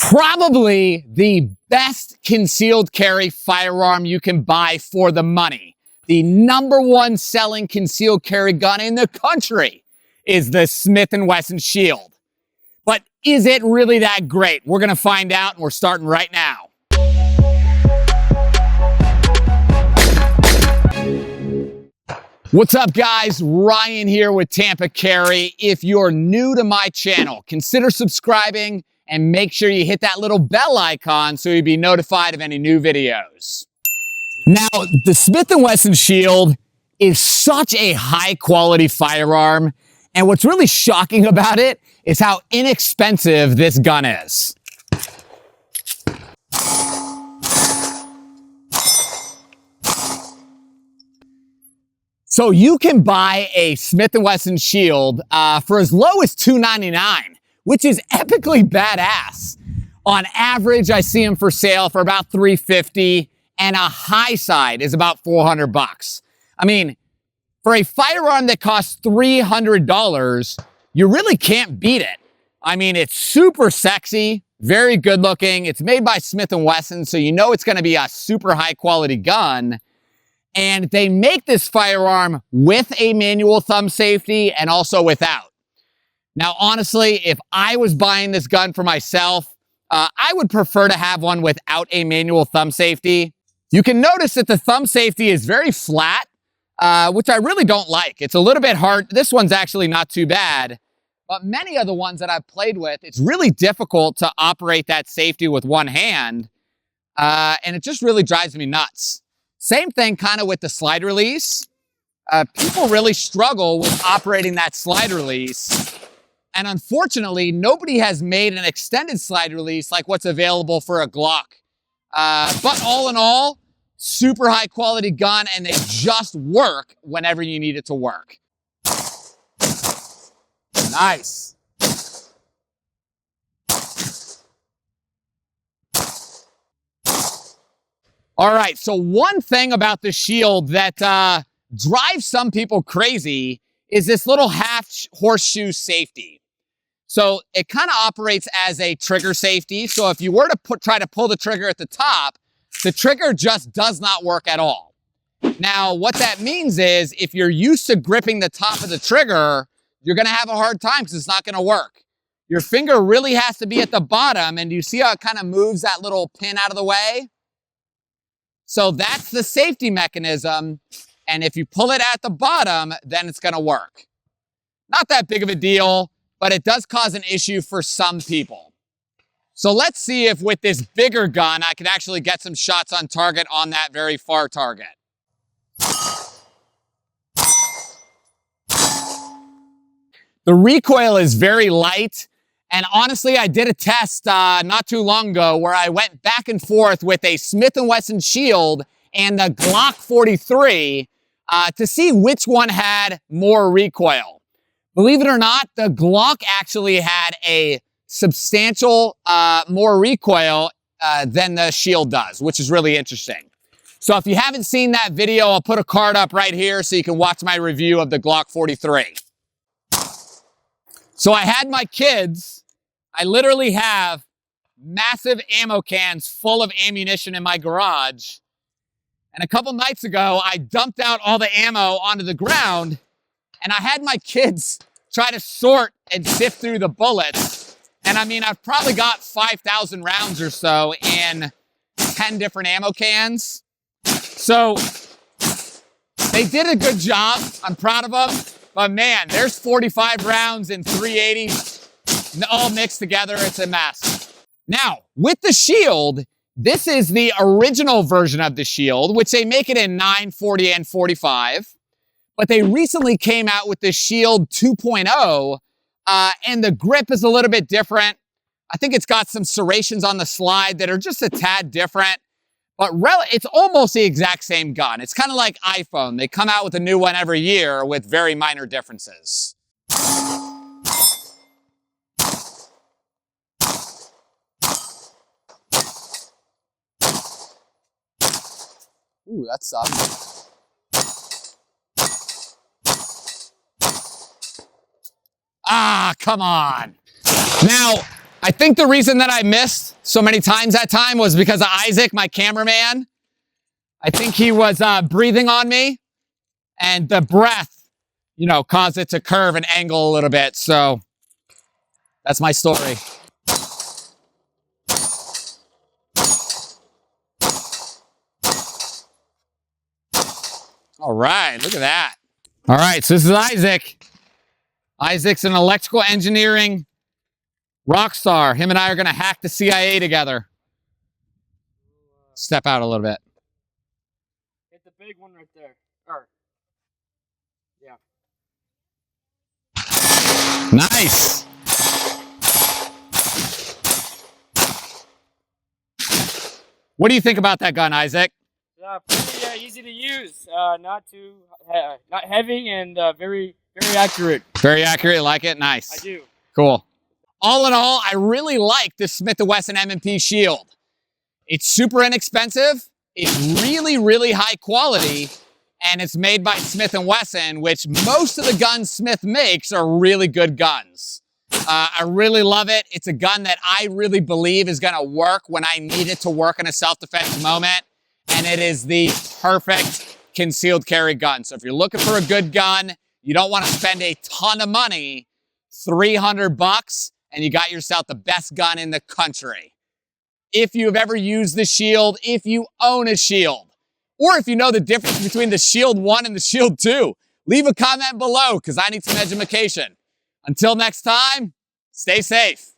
Probably the best concealed carry firearm you can buy for the money. The #1 selling concealed carry gun in the country is the Smith Wesson Shield. But is it really that great? We're going to find out, and we're starting right now. What's up, guys? Ryan here with Tampa Carry. If you're new to my channel, consider subscribing and make sure you hit that little bell icon so you'll be notified of any new videos. Now, the Smith Wesson Shield is such a high-quality firearm, and what's really shocking about it is how inexpensive this gun is. So you can buy a Smith Wesson Shield for as low as $299, which is epically badass. On average, I see them for sale for about $350, and a high side is about $400. I mean, for a firearm that costs $300, you really can't beat it. I mean, it's super sexy, very good looking. It's made by Smith & Wesson, so you know it's going to be a super high quality gun. And they make this firearm with a manual thumb safety and also without. Now, honestly, if I was buying this gun for myself, I would prefer to have one without a manual thumb safety. You can notice that the thumb safety is very flat, which I really don't like. It's a little bit hard. This one's actually not too bad, but many of the ones that I've played with, it's really difficult to operate that safety with one hand, and it just really drives me nuts. Same thing kind of with the slide release. People really struggle with operating that slide release. And unfortunately, nobody has made an extended slide release like what's available for a Glock. But all in all, super high quality gun, and they just work whenever you need it to work. Nice. All right, so one thing about the Shield that drives some people crazy is this little half horseshoe safety. So it kind of operates as a trigger safety. So if you were to try to pull the trigger at the top, the trigger just does not work at all. Now, what that means is if you're used to gripping the top of the trigger, you're going to have a hard time because it's not going to work. Your finger really has to be at the bottom, and you see how it kind of moves that little pin out of the way? So that's the safety mechanism, and if you pull it at the bottom, then it's going to work. Not that big of a deal, but it does cause an issue for some people. So let's see if with this bigger gun, I can actually get some shots on target on that very far target. The recoil is very light. And honestly, I did a test not too long ago where I went back and forth with a Smith & Wesson Shield and the Glock 43 to see which one had more recoil. Believe it or not, the Glock actually had a substantial more recoil than the Shield does, which is really interesting. So if you haven't seen that video, I'll put a card up right here so you can watch my review of the Glock 43. So I had my kids, I literally have massive ammo cans full of ammunition in my garage. And a couple nights ago, I dumped out all the ammo onto the ground, and I had my kids try to sort and sift through the bullets. And I mean, I've probably got 5,000 rounds or so in 10 different ammo cans. So they did a good job. I'm proud of them. But man, there's 45 rounds and 380 all mixed together. It's a mess. Now, with the Shield, this is the original version of the Shield, which they make it in 9, 40, and 45. But they recently came out with the Shield 2.0, and the grip is a little bit different. I think it's got some serrations on the slide that are just a tad different. But it's almost the exact same gun. It's kind of like iPhone. They come out with a new one every year with very minor differences. Ooh, that sucks. Ah, come on. Now, I think the reason that I missed so many times that time was because of Isaac, my cameraman. I think he was breathing on me, and the breath, you know, caused it to curve and angle a little bit. So that's my story. All right, look at that. All right, so this is Isaac. Isaac's an electrical engineering rock star. Him and I are going to hack the CIA together. Step out a little bit. Hit the big one right there. Yeah. Nice. What do you think about that gun, Isaac? Pretty easy to use. Not heavy, and very accurate. Very accurate. Like it? Nice. I do. Cool. All in all, I really like this Smith Wesson M&P Shield. It's super inexpensive. It's really high quality, and it's made by Smith & Wesson, which most of the guns Smith makes are really good guns. I really love it. It's a gun that I really believe is going to work when I need it to work in a self-defense moment, and it is the perfect concealed carry gun. So if you're looking for a good gun, you don't want to spend a ton of money, $300, and you got yourself the best gun in the country. If you've ever used the Shield, if you own a Shield, or if you know the difference between the Shield 1 and the Shield 2, leave a comment below because I need some education. Until next time, stay safe.